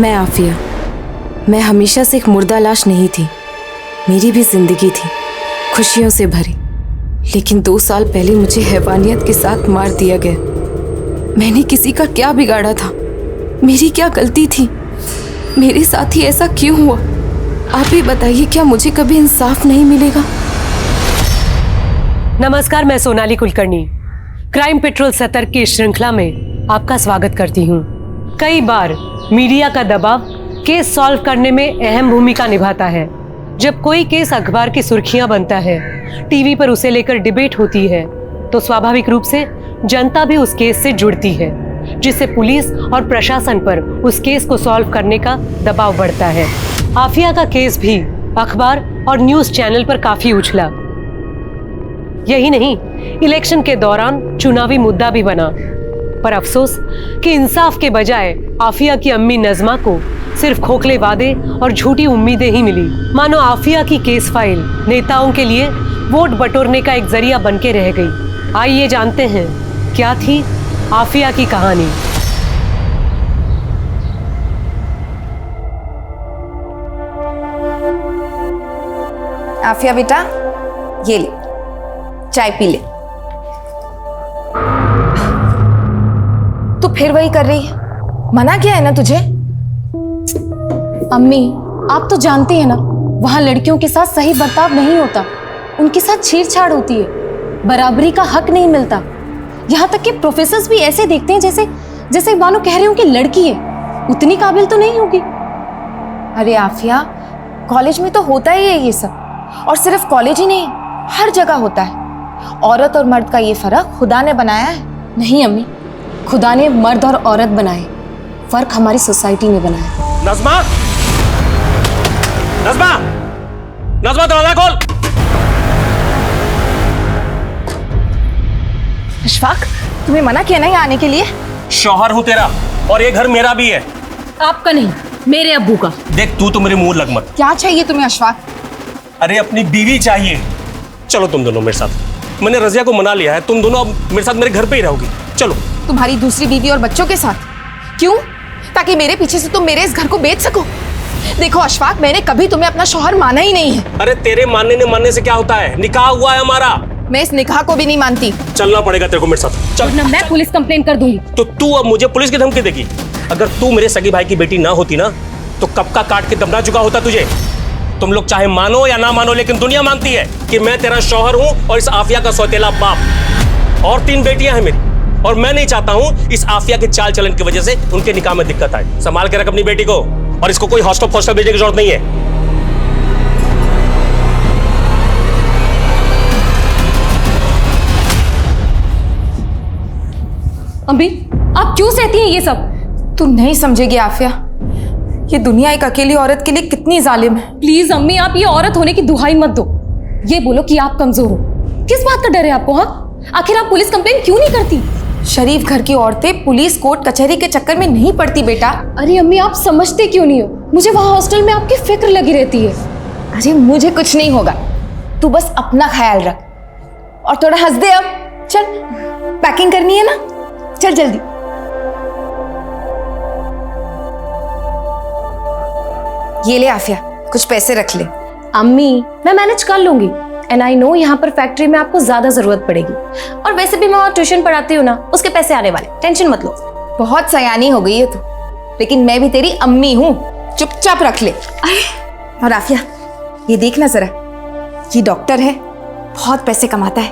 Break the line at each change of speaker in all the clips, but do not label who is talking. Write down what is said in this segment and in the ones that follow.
मैं आफिया। मैं हमेशा से एक मुर्दा लाश नहीं थी। मेरी भी जिंदगी थी, खुशियों से भरी। लेकिन 2 साल पहले मुझे हैवानियत के साथ मार दिया गया। मैंने किसी का क्या बिगाड़ा था? मेरी क्या गलती थी? मेरे साथ ही ऐसा क्यों हुआ? आप ही बताइए, क्या मुझे कभी इंसाफ नहीं मिलेगा?
नमस्कार, मैं सोनाली कुलकर्णी क्राइम पेट्रोल सतर्क की श्रृंखला में आपका स्वागत करती हूँ। कई बार मीडिया का दबाव केस सॉल्व करने में अहम भूमिका निभाता है। जब कोई केस अखबार की सुर्खियां बनता है, टीवी पर उसे लेकर डिबेट होती है, तो स्वाभाविक रूप से जनता भी उस केस से जुड़ती है, जिससे पुलिस और प्रशासन पर उस केस को सॉल्व करने का दबाव बढ़ता है। आफिया का केस भी अखबार और न्यूज चैनल पर काफी उछला। यही नहीं, इलेक्शन के दौरान चुनावी मुद्दा भी बना। पर अफसोस कि इंसाफ के बजाय आफिया की अम्मी नज़मा को सिर्फ खोखले वादे और झूठी उम्मीदें ही मिली। मानो आफिया की केस फाइल नेताओं के लिए वोट बटोरने का एक जरिया बनके रह गई। आइए जानते हैं क्या थी आफिया की कहानी।
आफिया बेटा, ये ले, चाय पी ले। तू फिर वही कर रही है? मना किया है ना तुझे?
अम्मी, आप तो जानती हैं ना, वहां लड़कियों के साथ सही बर्ताव नहीं होता। उनके साथ छेड़छाड़ होती है, बराबरी का हक नहीं मिलता। यहाँ तक कि प्रोफेसर्स भी ऐसे देखते हैं जैसे मानो कह रहे हो कि लड़की है, उतनी काबिल तो नहीं होगी।
अरे आफिया, कॉलेज में तो होता ही है ये सब, और सिर्फ कॉलेज ही नहीं, हर जगह होता है। औरत और मर्द का ये फर्क खुदा ने बनाया है।
नहीं अम्मी, खुदा ने मर्द और औरत बनाए, फर्क हमारी सोसाइटी ने बनाया।
नज़मा! नज़मा! नज़मा, दरवाजा खोल।
अशफाक, तुम्हें मना किया ना यहाँ आने के लिए?
शौहर हूँ तेरा, और ये घर मेरा भी है।
आपका नहीं, मेरे अब्बू का।
देख, तू तो मेरे मुंह लग मत।
क्या चाहिए तुम्हें अशफाक?
अरे अपनी बीवी चाहिए। चलो तुम दोनों मेरे साथ। मैंने रजिया को मना लिया है, तुम दोनों अब मेरे साथ मेरे घर पे ही रहोगी। चलो।
तुम्हारी दूसरी बीवी और बच्चों के साथ? क्यों? ताकि मेरे पीछे से तुम मेरे इस घर को बेच सको? देखो अशफाक, मैंने कभी तुम्हें अपना शौहर माना ही नहीं है।
अरे तेरे मानने से क्या होता है? निकाह हुआ है हमारा।
मैं इस निकाह को भी नहीं मानती।
चलना पड़ेगा तेरे को मेरे साथ। चल।
वरना मैं पुलिस कंप्लेन कर दूंगी।
तो तू अब मुझे पुलिस की धमकी देगी? अगर तू मेरे सगी भाई की बेटी ना होती ना, तो कब का काट के दबना चुका होता तुझे। तुम लोग चाहे मानो या ना मानो, लेकिन दुनिया मानती है कि मैं तेरा शौहर हूं और इस आफिया का सौतेला बाप। और 3 बेटियां हैं मेरी, और मैं नहीं चाहता हूं इस आफिया के चाल चलन की वजह से उनके निकाह में दिक्कत आए। संभाल के रख अपनी बेटी को, और इसको कोई हॉस्टल भेजने की जरूरत नहीं है।
अम्मी, आप क्यों सहती हैं ये सब?
तू नहीं समझेगी आफिया, ये दुनिया एक अकेली औरत के लिए कितनी जालिम है।
प्लीज अम्मी, आप ये औरत होने की दुहाई मत दो। ये बोलो कि आप कमजोर हो। किस बात का डर है आपको? हाँ, आखिर आप पुलिस कंप्लेन क्यों नहीं करती?
शरीफ घर की औरतें पुलिस कोर्ट कचहरी के चक्कर में नहीं पड़ती बेटा।
अरे अम्मी, आप समझते क्यों नहीं हो? मुझे वहां हॉस्टल में आपकी फिक्र लगी रहती है।
अरे मुझे कुछ नहीं होगा, तू बस अपना ख्याल रख, और थोड़ा हंस दे। अब चल, पैकिंग करनी है ना, चल जल्दी। ये ले आफिया, कुछ पैसे रख ले।
अम्मी, मैं मैनेज कर लूंगी। एंड आई नो यहाँ पर फैक्ट्री में आपको ज्यादा जरूरत पड़ेगी, और वैसे भी मैं वहाँ ट्यूशन पढ़ाती हूँ ना, उसके पैसे आने वाले, टेंशन मत लो।
बहुत सयानी हो गई है तू, लेकिन मैं भी तेरी अम्मी हूँ, चुपचाप रख ले। और आफिया, ये देखना जरा, ये डॉक्टर है, बहुत पैसे कमाता है।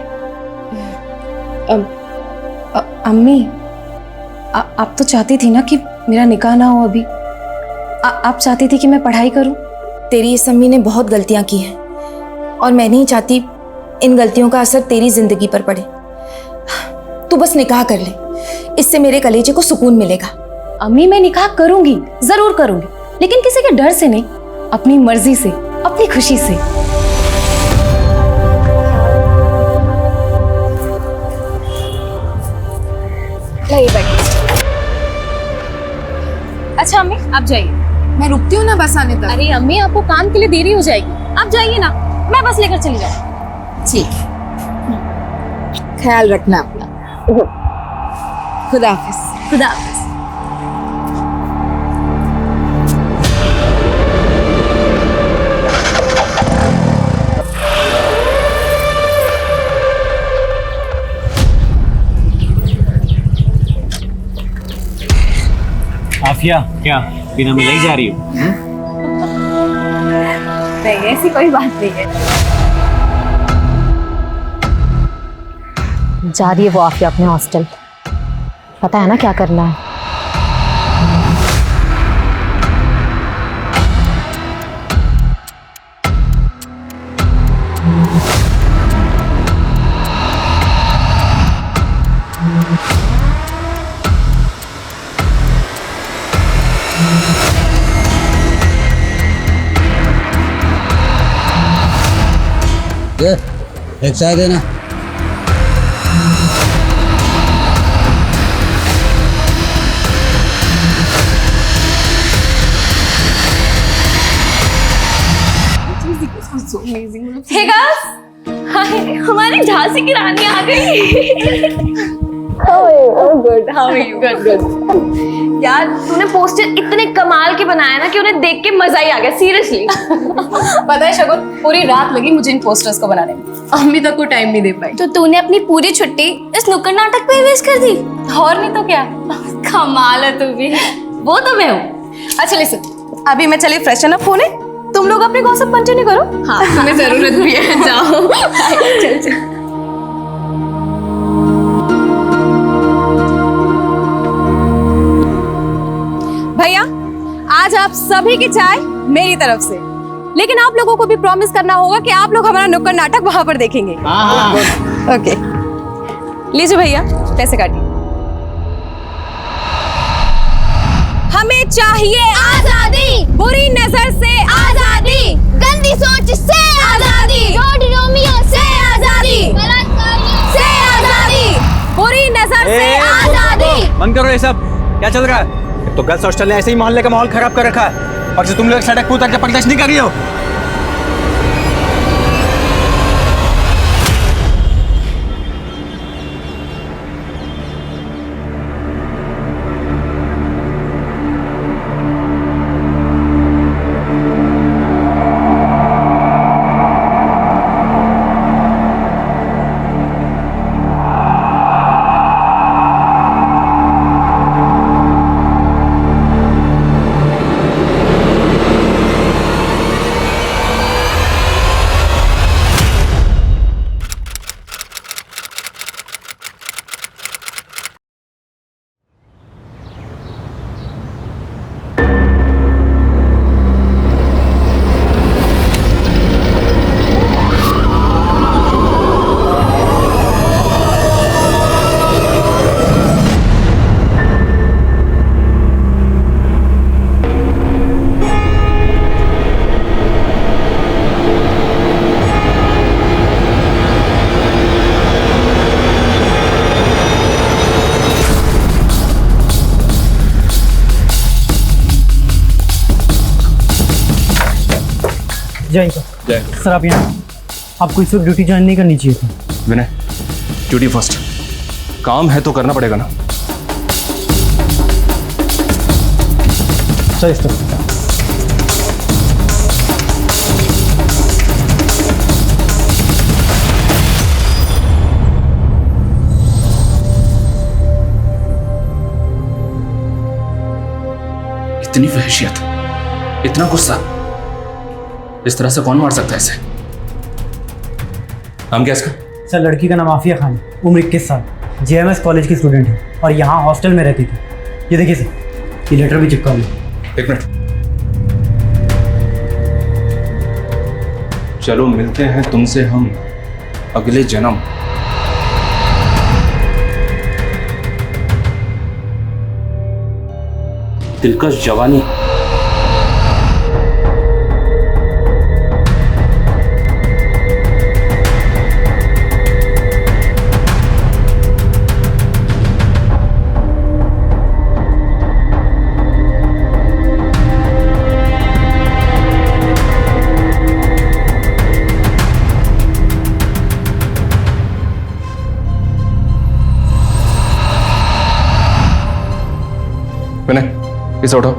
अम्मी, आप तो चाहती थी ना कि मेरा निकाह ना हो अभी। आप चाहती थी कि मैं पढ़ाई करूं।
तेरी इस अम्मी ने बहुत गलतियां की हैं, और मैं नहीं चाहती इन गलतियों का असर तेरी जिंदगी पर पड़े। तू बस निकाह कर ले, इससे मेरे कलेजे को सुकून मिलेगा।
अम्मी, मैं निकाह करूंगी, जरूर करूंगी, लेकिन किसी के डर से नहीं, अपनी मर्जी से, अपनी खुशी से। अच्छा अम्मी, आप जाइए।
मैं रुकती हूँ ना बस आने तक।
अरे अम्मी, आपको काम के लिए देरी हो जाएगी, आप जाइए ना, मैं बस लेकर चली जाऊँ।
ठीक, ख्याल रखना अपना। खुदा हाफिज।
खुदा हाफिज।
आफिया, क्या बिना मिलाई जा रही हो?
नहीं, ऐसी कोई बात नहीं है।
जा रही है वो आफिया अपने हॉस्टल। पता है ना क्या करना है।
एक चाय देना।
हे गाइस, हाय, हमारी झांसी की रानी आ गई। Good, how are you? Good. यार तूने पोस्टर इतने कमाल के बनाया ना कि उन्हें देख के मजा ही आ गया, सीरियसली।
पता है शगुन, पूरी रात लगी मुझे इन पोस्टर्स को बनाने में। अम्मी तक को टाइम नहीं दे पाई।
तो तूने अपनी पूरी छुट्टी इस नुक्कड़ नाटक पे वेस्ट कर दी?
और नहीं तो क्या।
कमाल है तू भी। वो तो मैं हूँ।
अच्छा लिसन, अभी मैं चली फ्रेशन अप होने, तुम लोग अपने गॉसिप कंटिन्यू करो।
हाँ, तुम्हें जरूरत भी है, जाओ। चल चल।
भैया, आज आप सभी की चाय मेरी तरफ से, लेकिन आप लोगों को भी प्रॉमिस करना होगा कि आप लोग हमारा नुक्कड़ नाटक वहां पर देखेंगे। ओके, लीजिए भैया, पैसे काटिए। हमें चाहिए आजादी, बुरी नजर से आजादी,
गंदी सोच से आजादी, रोड रोमियो से आजादी, से आजादी,
बुरी नजर से आजादी।
बंद करो ये सब। क्या चल रहा है? एक तो गर्ल्स हॉस्टल ने ऐसे ही मोहल्ले का माहौल खराब कर रखा है, और तुम लोग सड़क पर उतर के प्रदर्शन नहीं कर रही हो।
जय सर, आप यहाँ आपको इस वक्त ड्यूटी ज्वाइन नहीं करनी चाहिए थी।
विनय, ड्यूटी फर्स्ट। काम है तो करना पड़ेगा ना।
सर इस तरफ।
इतनी वहशियत, इतना गुस्सा, इस तरह से कौन मार सकता है इसे? नाम क्या इसका?
सर, लड़की का नाम आफिया खान है, उम्र 21 साल, JMS कॉलेज की स्टूडेंट है और यहाँ हॉस्टल में रहती थी। ये देखिए सर, ये लेटर भी चिपका हुआ।
एक मिनट, चलो मिलते हैं तुमसे हम अगले जन्म।
दिलकश जवानी।
विनय, इसे उठाओ।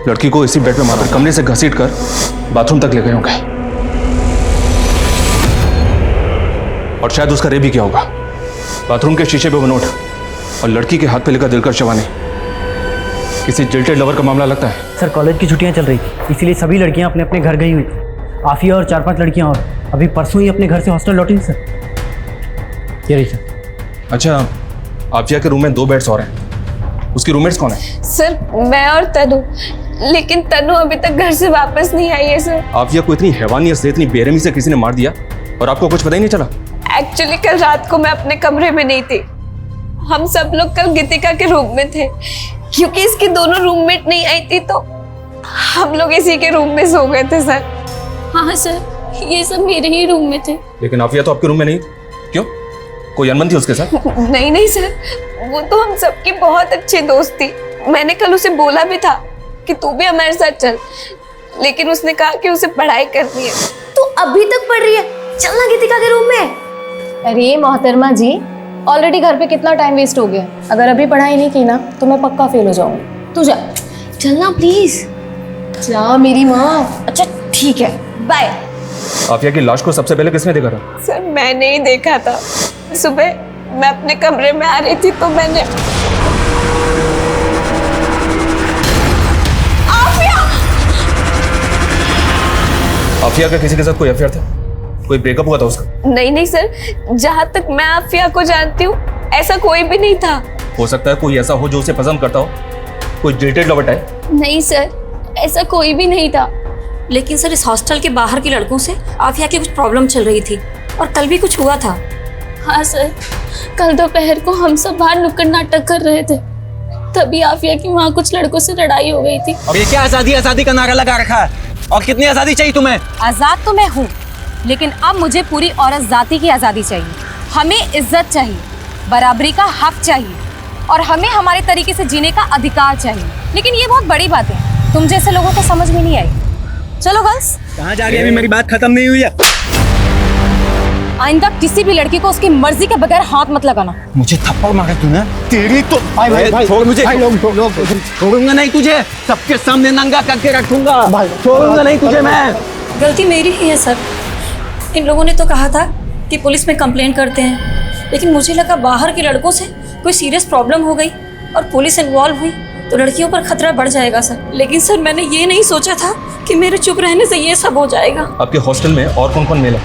लड़की को इसी बेड पे मारकर कमरे से घसीट कर बाथरूम तक ले गए होंगे।
और शायद उसका रेप भी किया होगा। बाथरूम के शीशे पे वो नोट और लड़की के हाथ पे लिखा दिलकर शवानी। किसी जिल्टेड लवर का मामला लगता है।
सर कॉलेज की छुट्टियां चल रही थी, इसीलिए सभी लड़कियां अपने अपने घर गई हुई थी। आफिया और 4-5 लड़कियां और अभी परसों ही अपने घर से हॉस्टल लौटी सर। ये रही सर।
अच्छा, आफिया के रूम में 2 बेड्स और हैं। उसकी रूममेट्स कौन है?
सर मैं और तनु, लेकिन तनु अभी तक घर से वापस नहीं आई है सर।
आफिया को इतनी हैवानियत से, इतनी बेरहमी से किसी ने मार दिया और आपको कुछ पता ही नहीं चला?
एक्चुअली कल रात को मैं अपने कमरे में नहीं थी। हम सब लोग कल गीतिका के रूम में थे, क्योंकि इसकी दोनों रूममेट नहीं आई थी तो हम लोग इसी के रूम में सो गए थे सर।
हाँ सर, ये सब मेरे ही रूम में थे।
लेकिन आफिया तो आपके रूम में नहीं। क्यों? कोई अनबन थी उसके साथ?
नहीं नहीं सर, वो तो हम सबकी बहुत अच्छी दोस्त थी। मैंने कल उसे बोला भी था कि तू भी हमारे साथ चल, लेकिन उसने कहा कि उसे पढ़ाई करनी है।
तू अभी तक पढ़ रही है? चलना गीतिका के रूम में।
अरे मोहतरमा जी, ऑलरेडी घर पे कितना टाइम वेस्ट हो गया। अगर अभी पढ़ाई नहीं की ना तो मैं पक्का फेल हो जाऊंगी। तू जा,
चलना प्लीज।
जा मेरी माँ।
अच्छा ठीक है, बाय।
आफिया की लाश को सबसे पहले किसने देखा था?
सर मैंने ही देखा था। सुबह मैं अपने कमरे में आ रही थी तो मैंने
आफिया का किसी के साथ कोई अफेयर था? कोई ब्रेकअप हुआ था उसका?
नहीं नहीं सर, जहाँ तक मैं आफिया को जानती हूँ ऐसा कोई भी नहीं था।
हो सकता है कोई ऐसा हो जो उसे पसंद करता हो, कोई जिल्टेड लवर टाइप।
नहीं सर, ऐसा कोई भी नहीं था। लेकिन सर इस हॉस्टल के बाहर के लड़कों से आफिया की कुछ प्रॉब्लम चल रही थी और कल भी कुछ हुआ था। हाँ सर, कल दोपहर को हम सब बाहर नुक्कड़ नाटक कर रहे थे, तभी आफिया की वहाँ कुछ लड़कों से लड़ाई हो गई थी।
और ये क्या आजादी आजादी का नारा लगा रखा है? और कितनी आजादी चाहिए तुम्हें?
आजाद तो मैं हूँ, लेकिन अब मुझे पूरी औरत जाति की आजादी चाहिए। हमें इज्जत चाहिए, बराबरी का हक चाहिए और हमें हमारे तरीके से जीने का अधिकार चाहिए। लेकिन ये बहुत बड़ी बात है, तुम जैसे लोगों को समझ में नहीं आई। चलो गर्ल्स।
कहाँ जा रही है? अभी मेरी बात खत्म नहीं हुई है।
आइंदा किसी भी लड़की को उसकी मर्जी के बगैर हाथ मत लगाना।
मुझे थप्पड़ मारा तूने? तेरी तो भाई छोड़ मुझे। छोड़ूंगा नहीं तुझे, सबके सामने नंगा करके रखूंगा। छोड़ूंगा नहीं तुझे मैं।
गलती मेरी ही है सर। इन लोगों ने तो कहा था कि पुलिस में कंप्लेंट करते हैं, लेकिन मुझे लगा बाहर के लड़कों से कोई सीरियस प्रॉब्लम हो गई और पुलिस इन्वॉल्व हुई तो लड़कियों पर खतरा बढ़ जाएगा सर। लेकिन सर मैंने ये नहीं सोचा था कि मेरे चुप रहने से ये सब हो जाएगा।
आपके हॉस्टल में और कौन कौन मेल है?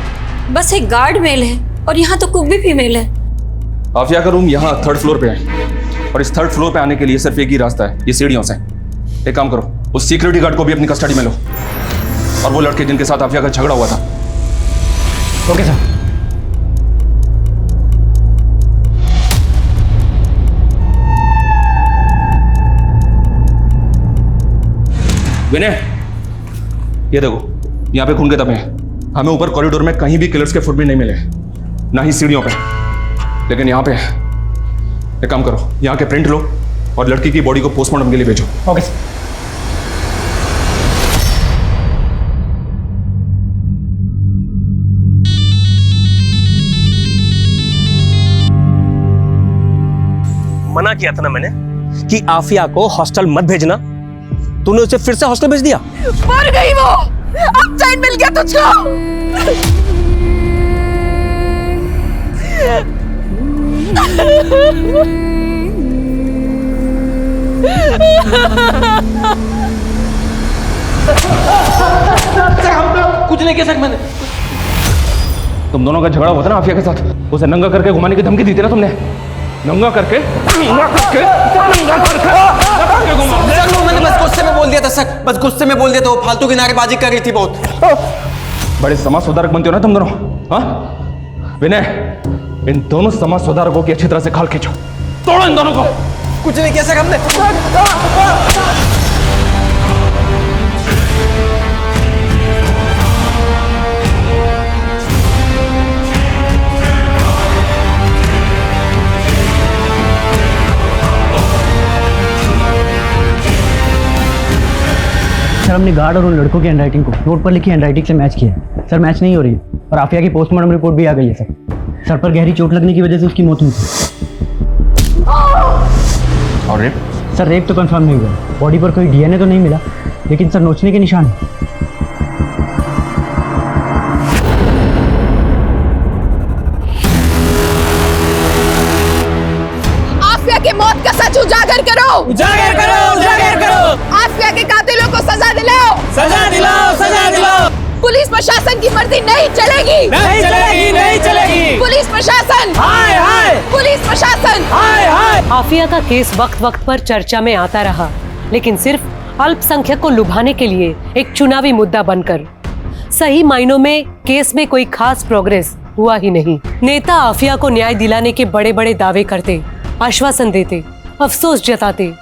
बस एक गार्ड मेल है और यहाँ तो कुक भी फीमेल है।
आफिया का रूम यहाँ 3rd फ्लोर पे है और इस 3rd फ्लोर पे आने के लिए सिर्फ एक ही रास्ता है, ये सीढ़ियों से। एक काम करो, उस सिक्योरिटी गार्ड को भी अपनी कस्टडी में लो और वो लड़के जिनके साथ आफिया का झगड़ा हुआ था।
Okay sir.
विनय, ये देखो, यहाँ पे खून के धब्बे हैं। हमें ऊपर कॉरिडोर में कहीं भी किलर्स के फुटप्रिंट नहीं मिले, ना ही सीढ़ियों पे, लेकिन यहाँ पे एक काम करो, यहाँ के प्रिंट लो और लड़की की बॉडी को पोस्टमार्टम के लिए भेजो।
Okay sir.
मना किया था ना मैंने कि आफिया को हॉस्टल मत भेजना, तूने उसे फिर से हॉस्टल भेज दिया।
मर गई वो, अब चैन मिल गया तुझको।
कुछ नहीं कह सकता मैंने।
तुम दोनों का झगड़ा हुआ था ना आफिया के साथ, उसे नंगा करके घुमाने की धमकी दी थी ना तुमने? नंगा करके
मैंने बस गुस्से में बोल दिया था सर, बस गुस्से में बोल दिया था। वो फालतू की नारेबाजी कर रही थी बहुत।
बड़े समाज सुधारक बनते हो ना तुम दोनों, हाँ? विनय, इन दोनों समाज सुधारकों की अच्छी तरह से खाल खींचो, तोड़ो इन दोनों को।
कुछ नहीं किया सर हमने।
सर हमने गार्ड और उन लड़कों की हैंडराइटिंग को नोट पर लिखी हैंडराइटिंग से मैच किया है। सर मैच नहीं हो रही है और आफिया की पोस्टमार्टम रिपोर्ट भी आ गई है सर। सर पर गहरी चोट लगने की वजह से उसकी मौत हुई थी।
और रेप?
सर रेप तो कंफर्म नहीं हुआ, बॉडी पर कोई डीएनए तो नहीं मिला, लेकिन सर नोचने के निशान हैं।
सजा दिलाओ,
सजा दिलाओ, सजा दिलाओ।
पुलिस प्रशासन की मर्जी नहीं चलेगी,
नहीं चलेगी, नहीं चलेगी।
पुलिस प्रशासन,
हाय हाय,
पुलिस प्रशासन,
हाय हाय।
आफिया का केस वक्त वक्त पर चर्चा में आता रहा, लेकिन सिर्फ अल्पसंख्यक को लुभाने के लिए एक चुनावी मुद्दा बनकर। सही मायनों में केस में कोई खास प्रोग्रेस हुआ ही नहीं। नेता आफिया को न्याय दिलाने के बड़े बड़े दावे करते, आश्वासन देते, अफसोस जताते,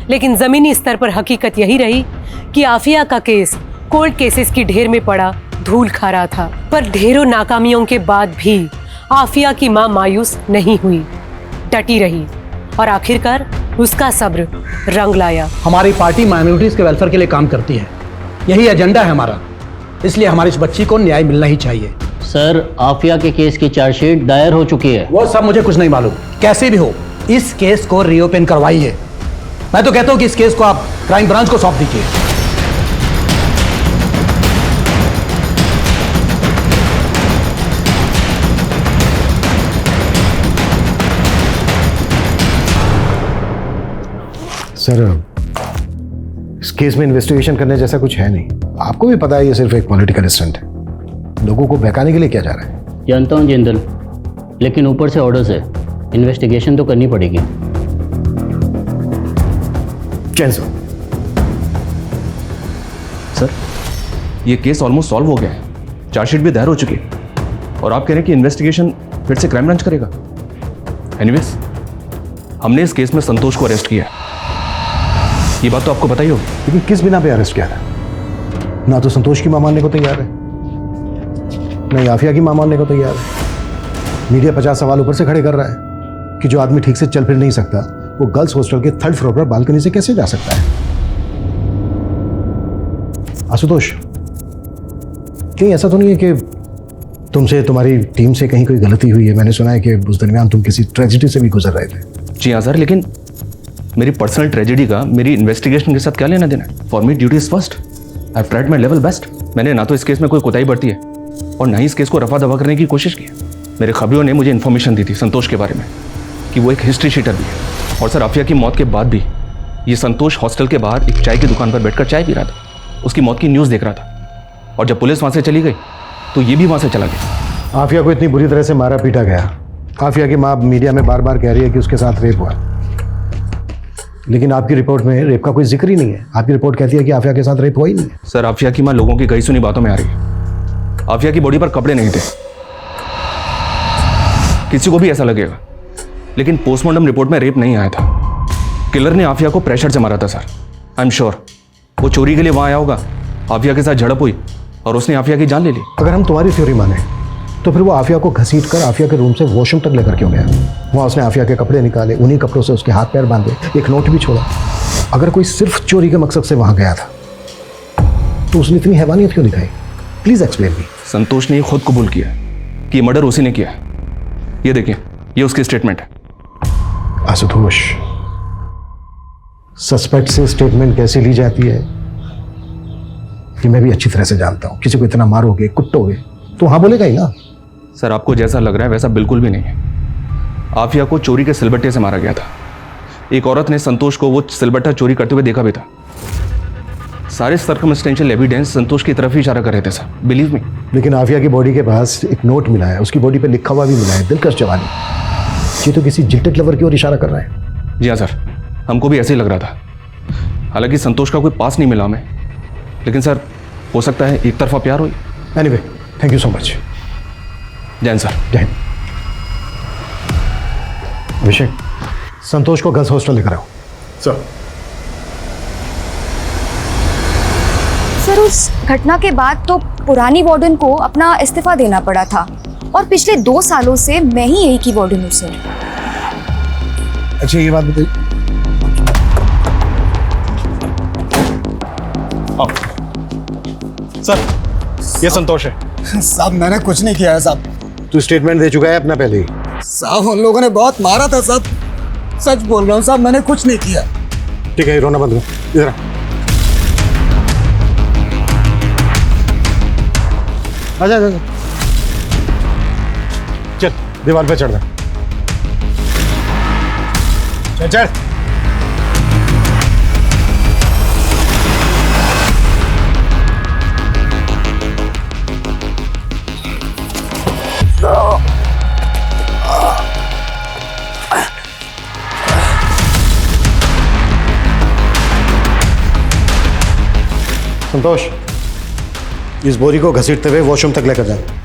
लेकिन जमीनी स्तर पर हकीकत यही रही कि आफिया का केस कोर्ट केसेस की ढेर में पड़ा धूल खा रहा था। पर ढेरों नाकामियों के बाद भी आफिया की मां मायूस नहीं हुई, डटी रही और आखिरकार उसका सब्र रंग लाया।
हमारी पार्टी माइनॉरिटीज के वेलफेयर के लिए काम करती है, यही एजेंडा है हमारा, इसलिए हमारी इस बच्ची को न्याय मिलना ही चाहिए।
सर, आफिया के केस की चार्जशीट दायर हो चुकी है।
वो सब मुझे कुछ नहीं मालूम, कैसे भी हो इस केस को रीओपन करवाइए। मैं तो कहता हूं कि इस केस को आप क्राइम ब्रांच को सौंप दीजिए।
सर, इस केस में इन्वेस्टिगेशन करने जैसा कुछ है नहीं। आपको भी पता है ये सिर्फ एक पॉलिटिकल स्टंट है। लोगों को बहकाने के लिए किया जा रहा है।
जानता हूँ जिंदल, लेकिन ऊपर से ऑर्डर्स है, इन्वेस्टिगेशन तो करनी पड़ेगी।
चैन
सर, ये केस ऑलमोस्ट सॉल्व हो गया है, चार्जशीट भी दायर हो चुकी है और आप कह रहे हैं कि इन्वेस्टिगेशन फिर से क्राइम ब्रांच करेगा। एनीवेज, हमने इस केस में संतोष को अरेस्ट किया, ये बात तो आपको पता ही होगी।
लेकिन किस बिना पे अरेस्ट किया था? ना तो संतोष की मां मानने को तैयार है, ना आफिया की मां मानने को तैयार है। मीडिया 50 सवाल ऊपर से खड़े कर रहा है कि जो आदमी ठीक से चल फिर नहीं सकता वो गर्ल्स हॉस्टल के 3rd फ्लोर पर बालकनी से कैसे जा सकता है? आशुतोष, कहीं ऐसा तो नहीं है कि तुमसे, तुम्हारी टीम से कहीं कोई गलती हुई है? मैंने सुना है कि उस दरमियान तुम किसी ट्रेजेडी से भी गुजर रहे थे।
जी हाँ सर, लेकिन मेरी पर्सनल ट्रेजेडी का मेरी इन्वेस्टिगेशन के साथ क्या लेना देना है? For me duty is first. I have tried my level best. मैंने ना तो इस केस में कोई कोताही बरती है और ना ही इस केस को रफा दफा करने की कोशिश की है। मेरे खबरों ने मुझे इन्फॉर्मेशन दी थी संतोष के बारे में कि वो एक हिस्ट्री शीटर भी है। और सर, आफिया की मौत के बाद भी ये संतोष हॉस्टल के बाहर एक चाय की दुकान पर बैठकर चाय पी रहा था, उसकी मौत की न्यूज़ देख रहा था। और जब पुलिस वहाँ से चली गई तो ये भी वहाँ से चला गया।
आफिया को इतनी बुरी तरह से मारा पीटा गया। आफिया की माँ मीडिया में बार बार कह रही है कि उसके साथ रेप हुआ, लेकिन आपकी रिपोर्ट में रेप का कोई जिक्र ही नहीं है। आपकी रिपोर्ट कहती है कि आफिया के साथ रेप हुआ ही नहीं है।
सर, आफिया की माँ लोगों की कही सुनी बातों में आ रही है। आफिया की बॉडी पर कपड़े नहीं थे, किसी को भी ऐसा लगेगा, लेकिन पोस्टमार्टम रिपोर्ट में रेप नहीं आया था। किलर ने आफिया को प्रेशर से मारा था सर। आई एम श्योर वो चोरी के लिए वहां आया होगा, आफिया के साथ झड़प हुई और उसने आफिया की जान ले ली।
अगर हम तुम्हारी थ्योरी माने तो फिर वो आफिया को घसीट कर आफिया के रूम से वॉशरूम तक लेकर क्यों गया? वहाँ उसने आफिया के कपड़े निकाले, उन्हीं कपड़ों से उसके हाथ पैर बांधे, एक नोट भी छोड़ा। अगर कोई सिर्फ चोरी के मकसद से वहाँ गया था तो उसने इतनी हैवानियत क्यों दिखाई? Please explain me.
संतोष ने खुद कबूल किया कि मर्डर उसी ने किया। ये देखिए, ये उसकी स्टेटमेंट है।
आशुतोष, सस्पेक्ट से स्टेटमेंट कैसे ली जाती है कि मैं भी अच्छी तरह से जानता हूं। किसी को इतना मारोगे, कुटोगे तो हाँ बोलेगा ही ना।
सर, आपको जैसा लग रहा है वैसा बिल्कुल भी नहीं है। आफिया को चोरी के सिलबट्टे से मारा गया था। एक औरत ने संतोष को वो सिलबट्टा चोरी करते हुए देखा भी था। सारे सर्कमस्टेंशियल एविडेंस संतोष की तरफ ही इशारा कर रहे थे सर, बिलीव मी।
लेकिन आफिया की बॉडी के पास एक नोट मिला है, उसकी बॉडी पे लिखा हुआ भी मिला है, दिलकश जवानी। ये तो किसी जिल्टेड लवर की ओर इशारा कर रहा है।
जी हाँ सर, हमको भी ऐसे ही लग रहा था। हालांकि संतोष का कोई पास नहीं मिला हमें, लेकिन सर हो सकता है एक तरफा प्यार हो।
Anyway, thank you so much.
Jain sir.
Jain. Abhishek, Santosh को गर्ल्स हॉस्टल लेकर आओ।
सर।
सर, उस घटना के बाद तो पुरानी वार्डन को अपना इस्तीफा देना पड़ा था और पिछले 2 सालों से मैं ही यही की वार्डन हूँ सर।
अच्छा, ये बात बताइए।
सर, ये संतोष है।
साहब, मैंने कुछ नहीं किया है साहब।
तू स्टेटमेंट दे चुका है अपना पहले ही।
साहब, उन लोगों ने बहुत मारा था साहब। सच बोल रहा हूँ साहब, मैंने कुछ नहीं किया।
ठीक है, रोना बंद करो। इधर आ। आजा आजा। चल, दीवार पे चढ़ जा। चल चल। संतोष, इस बोरी को घसीटते हुए वॉशरूम तक लेकर जाए।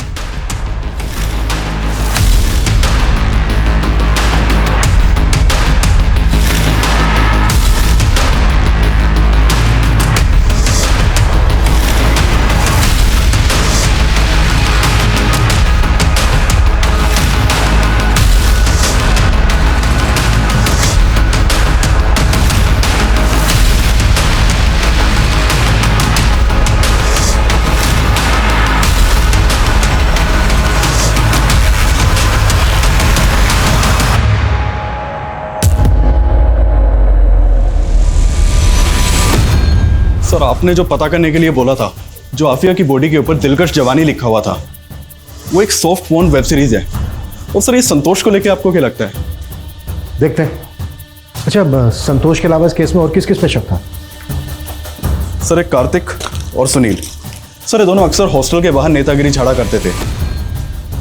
सर, आपने जो पता करने के लिए बोला था, जो आफिया की बॉडी के ऊपर दिलकश जवानी लिखा हुआ था, वो एक सॉफ्ट पोर्न वेब सीरीज है। और सर, ये संतोष को लेके आपको क्या लगता है?
देखते हैं। अच्छा, संतोष के अलावा इस केस में और किस किस पे शक था?
सर, एक कार्तिक और सुनील। सर, ये दोनों अक्सर हॉस्टल के बाहर नेतागिरी झाड़ा करते थे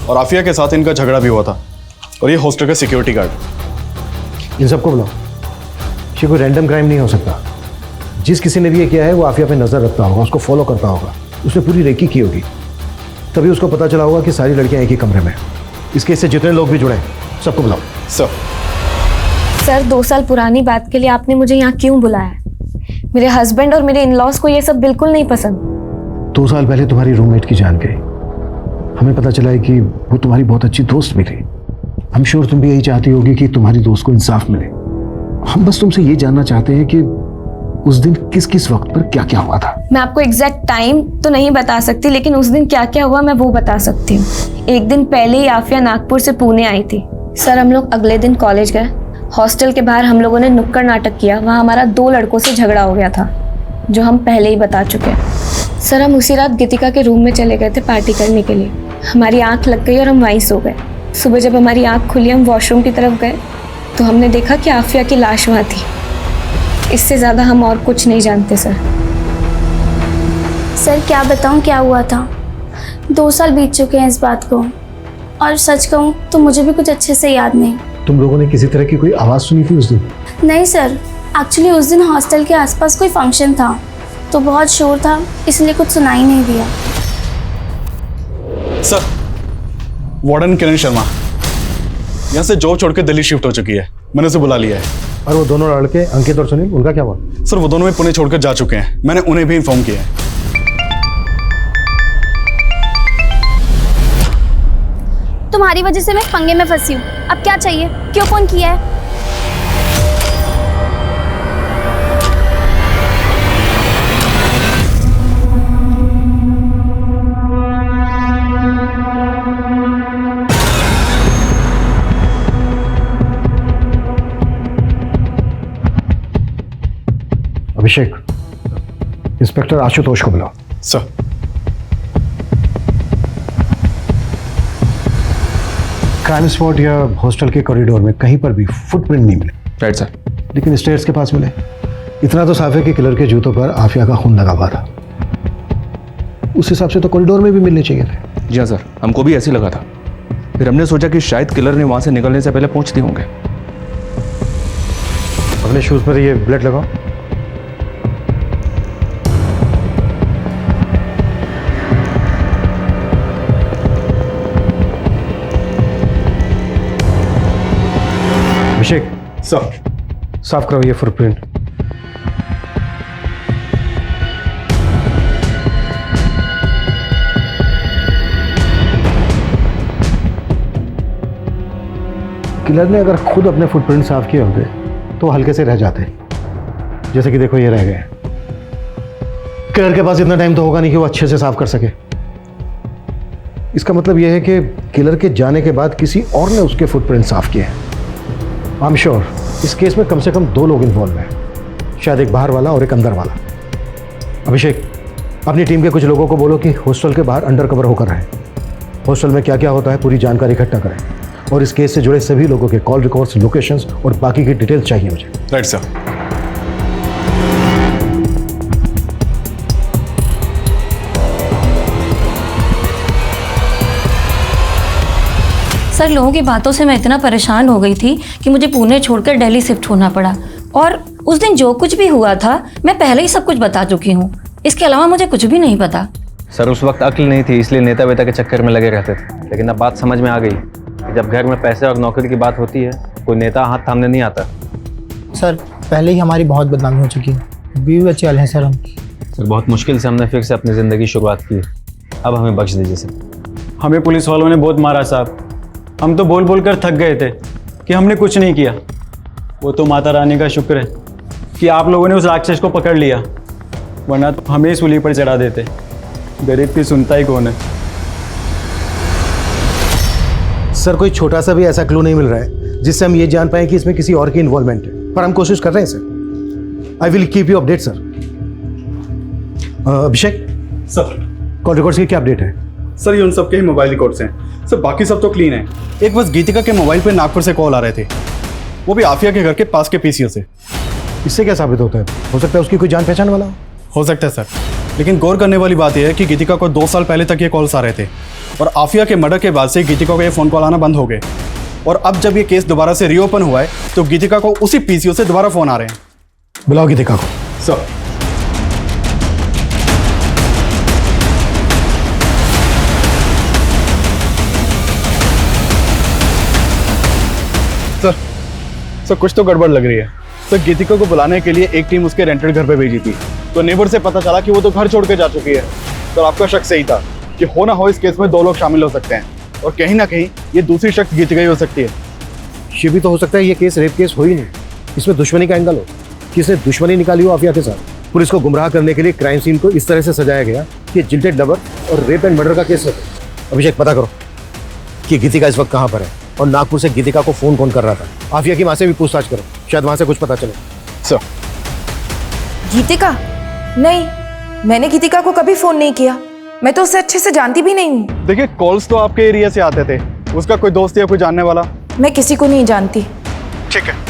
और आफिया के साथ इनका झगड़ा भी हुआ था। और ये हॉस्टल का सिक्योरिटी गार्ड।
इन सबको बुलाओ। ये कोई रैंडम क्राइम नहीं हो सकता। जिस किसी ने भी ये किया है वो आफिया पे नजर रखता होगा, उसको फॉलो करता होगा, उसने पूरी रेकी की होगी, तभी उसको पता चला होगा कि सारी लड़कियां एक ही कमरे में। इस केस से जितने लोग भी जुड़े सबको बुलाओ।
सर 2 साल पुरानी बात के लिए आपने मुझे यहाँ क्यों बुलाया? मेरे हस्बैंड और मेरे इन-लॉज को ये सब बिल्कुल नहीं पसंद।
2 साल पहले तुम्हारी रूममेट की जान गई। हमें पता चला है कि वो तुम्हारी बहुत अच्छी दोस्त भी थी। आई एम श्योर तुम भी यही चाहती होगी कि तुम्हारी दोस्त को इंसाफ मिले। हम बस तुमसे ये जानना चाहते हैं कि उस दिन किस किस वक्त पर क्या क्या हुआ था।
मैं आपको एग्जैक्ट टाइम तो नहीं बता सकती, लेकिन उस दिन क्या क्या हुआ मैं वो बता सकती हूँ। एक दिन पहले ही आफिया नागपुर से पुणे आई थी। सर, हम लोग अगले दिन कॉलेज गए। हॉस्टल के बाहर हम लोगों ने नुक्कड़ नाटक किया। वहाँ हमारा 2 लड़कों से झगड़ा हो गया था, जो हम पहले ही बता चुके हैं। सर, हम उसी रात गीतिका के रूम में चले गए थे पार्टी करने के लिए। हमारी आँख लग गई और हम वहीं सो गए। सुबह जब हमारी आँख खुली, हम वॉशरूम की तरफ गए तो हमने देखा कि आफिया की लाश वहाँ थी। इससे ज़्यादा हम और कुछ नहीं जानते सर।
सर, क्या बताऊं क्या हुआ था। 2 साल बीत चुके हैं इस बात को, और सच कहूं तो मुझे भी कुछ अच्छे से याद नहीं।
तुम लोगों ने किसी तरह की कोई आवाज़ सुनी थी उस दिन?
नहीं सर, एक्चुअली उस दिन हॉस्टल के आसपास कोई फंक्शन था तो बहुत शोर था, इसलिए कुछ सुनाई नहीं दिया।
सर, वार्डन किरण शर्मा यहाँ से जॉब छोड़ के दिल्ली शिफ्ट हो चुकी है। मैंने उसे बुला लिया है।
और वो दोनों लड़के अंकित और सुनील, उनका क्या हुआ?
सर, वो दोनों भी पुणे छोड़कर जा चुके हैं। मैंने उन्हें भी इन्फॉर्म किया है।
तुम्हारी वजह से मैं पंगे में फंसी हूँ। अब क्या चाहिए? क्यों फोन किया है?
अभिषेक, इंस्पेक्टर आशुतोष को बुलाओ।
सर।
क्राइम स्पॉट या हॉस्टल के कॉरिडोर में कहीं पर भी फुटप्रिंट नहीं मिले।
Right sir.
लेकिन स्टेयर्स के पास मिले। इतना तो साफ है कि किलर के जूतों पर आफिया का खून लगा हुआ था। उस हिसाब से तो कॉरिडोर में भी मिलने चाहिए थे।
जी हाँ सर, हमको भी ऐसे लगा था। फिर हमने सोचा कि शायद किलर ने वहां से निकलने से पहले पहुंच दिए होंगे।
अपने शूज पर ये ब्लेड लगाओ। अभिषेक
सर,
साफ करो ये फुटप्रिंट। किलर ने अगर खुद अपने फुटप्रिंट साफ किए होते तो हल्के से रह जाते। जैसे कि देखो ये रह गए। किलर के पास इतना टाइम तो होगा नहीं कि वो अच्छे से साफ कर सके। इसका मतलब यह है कि किलर के जाने के बाद किसी और ने उसके फुटप्रिंट साफ किए हैं। आई एम श्योर इस केस में कम से कम 2 लोग इन्वॉल्व हैं, शायद एक बाहर वाला और एक अंदर वाला। अभिषेक, अपनी टीम के कुछ लोगों को बोलो कि हॉस्टल के बाहर अंडर कवर होकर रहें। हॉस्टल में क्या क्या होता है पूरी जानकारी इकट्ठा करें, और इस केस से जुड़े सभी लोगों के कॉल रिकॉर्ड्स, लोकेशंस और बाकी की डिटेल्स चाहिए मुझे।
Right sir.
सर, लोगों की बातों से मैं इतना परेशान हो गई थी कि मुझे पुणे छोड़कर दिल्ली शिफ्ट होना पड़ा। और उस दिन जो कुछ भी हुआ था मैं पहले ही सब कुछ बता चुकी हूँ। इसके अलावा मुझे कुछ भी नहीं पता।
सर उस वक्त अक्ल नहीं थी, इसलिए नेता वेता के चक्कर में लगे रहते थे। लेकिन अब बात समझ में आ गई कि जब घर में पैसे और नौकरी की बात होती है, कोई नेता हाथ थामने नहीं आता।
सर पहले ही हमारी बहुत बदनामी हो चुकी है, बीवी बच्चे वाले हैं सर हम।
सर बहुत मुश्किल से हमने फिर से अपनी ज़िंदगी शुरुआत की, अब हमें बख्श दीजिए सर।
हमें पुलिस वालों ने बहुत मारा साहब, हम तो बोल बोल कर थक गए थे कि हमने कुछ नहीं किया। वो तो माता रानी का शुक्र है कि आप लोगों ने उस राक्षस को पकड़ लिया, वरना तो हमें ही सूली पर चढ़ा देते। गरीब की सुनता ही कौन है।
सर कोई छोटा सा भी ऐसा क्लू नहीं मिल रहा है जिससे हम ये जान पाए कि इसमें किसी और की इन्वॉल्वमेंट है, पर हम कोशिश कर रहे हैं sir. I will keep you update sir. Abhishek
sir,
call records की क्या अपडेट है?
सर ये उन सबके ही मोबाइल रिकॉर्ड्स हैं सर, बाकी सब तो क्लीन है। एक बस गीतिका के मोबाइल पे नागपुर से कॉल आ रहे थे, वो भी आफिया के घर के पास के पीसीओ से।
इससे क्या साबित होता है? हो सकता है उसकी कोई जान पहचान वाला
हो सकता है सर, लेकिन गौर करने वाली बात यह है कि गीतिका को 2 साल पहले तक ये कॉल्स आ रहे थे और आफिया के मर्डर के बाद से गीतिका को ये फ़ोन कॉल आना बंद हो गए। और अब जब ये केस दोबारा से रीओपन हुआ है तो गीतिका को उसी पीसीओ से दोबारा फ़ोन आ रहे हैं।
बुलाओ गीतिका को।
सर सर कुछ तो गड़बड़ लग रही है सर। गीतिका को बुलाने के लिए एक टीम उसके रेंटेड घर पे भेजी थी, तो नेबर से पता चला कि वो तो घर छोड़ के जा चुकी है। तो आपका शक सही था कि हो ना हो इस केस में 2 लोग शामिल हो सकते हैं, और कहीं ना कहीं ये दूसरी शख्स गीतिका ही हो सकती है।
ये भी तो हो सकता है ये केस रेप केस हो ही नहीं, इसमें दुश्मनी का एंगल हो, किसने दुश्मनी निकाली हो आफिया के साथ। पुलिस को गुमराह करने के लिए क्राइम सीन को इस तरह से सजाया गया कि जिल्टेड लवर और रेप एंड मर्डर का केस है। अभिषेक पता करो कि गीतिका इस वक्त कहाँ पर है और नागपुर से गीतिका को फोन कौन कर रहा था। आफिया की माँ से भी पूछताछ करो, शायद वहां से कुछ पता चले।
सर
गीतिका? नहीं, मैंने गीतिका को कभी फोन नहीं किया, मैं तो उसे अच्छे से जानती भी नहीं हूँ।
देखिए कॉल्स तो आपके एरिया से आते थे, उसका कोई दोस्त या कोई जानने वाला?
मैं किसी को नहीं जानती।
ठीक है।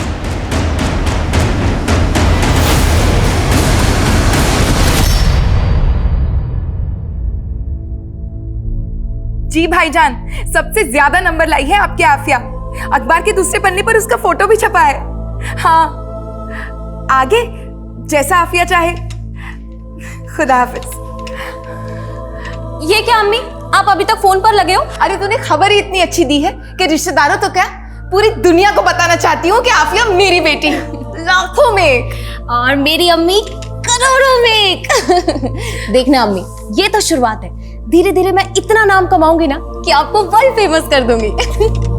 जी भाईजान, सबसे ज्यादा नंबर लाई है आपकी आफिया। अखबार के दूसरे पन्ने पर उसका फोटो भी छपा है। हाँ, आगे जैसा आफिया चाहे। खुदा हाफिज।
ये क्या अम्मी, आप अभी तक फोन पर लगे हो?
अरे तूने खबर ही इतनी अच्छी दी है कि रिश्तेदारों तो क्या पूरी दुनिया को बताना चाहती हूँ कि आफिया मेरी बेटी लाखों में
और मेरी अम्मी करोड़ों में। देखना अम्मी, ये तो शुरुआत है, धीरे धीरे मैं इतना नाम कमाऊंगी ना कि आपको वर्ल्ड फेमस कर दूंगी।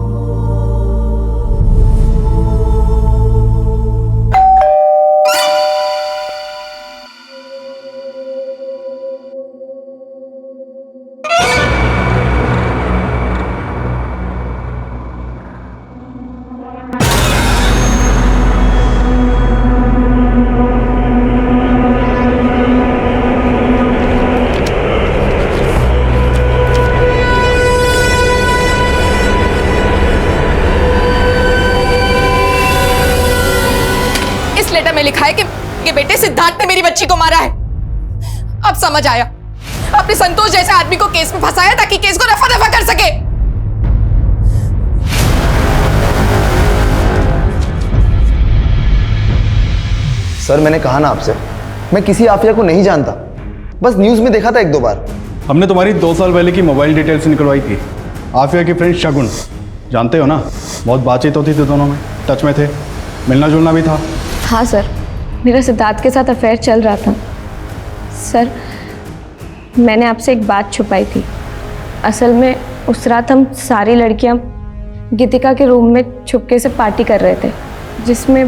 लेटर में लिखा है कि बेटे सिद्धार्थ ने मेरी बच्ची को मारा है। अब समझ आया, अपने संतोष जैसे आदमी को केस में फंसाया ताकि केस को रफा दफा कर सके।
सर मैंने कहा ना आपसे, मैं किसी आफिया को नहीं जानता, बस न्यूज में देखा था 1-2 बार।
हमने तुम्हारी 2 साल पहले की मोबाइल डिटेल्स निकलवाई थी। आफिया की फ्रेंड शगुन, जानते हो ना, बहुत बातचीत होती थी, दोनों में टच में थे, मिलना जुलना भी था।
हाँ सर, मेरा सिद्धार्थ के साथ अफेयर चल रहा था। सर मैंने आपसे एक बात छुपाई थी। असल में उस रात हम सारी लड़कियां गीतिका के रूम में छुपके से पार्टी कर रहे थे, जिसमें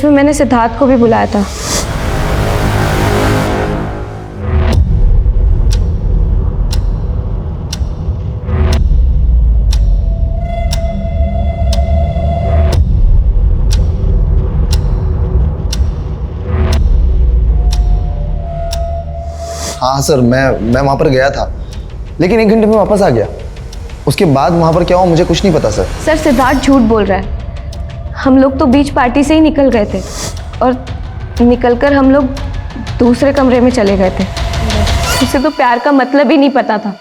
मैंने सिद्धार्थ को भी बुलाया था।
हाँ सर, मैं वहाँ पर गया था, लेकिन 1 घंटे में वापस आ गया। उसके बाद वहाँ पर क्या हुआ मुझे कुछ नहीं पता सर।
सर सिद्धार्थ झूठ बोल रहा है। हम लोग तो बीच पार्टी से ही निकल गए थे और निकलकर हम लोग दूसरे कमरे में चले गए थे। उसे तो प्यार का मतलब ही नहीं पता था,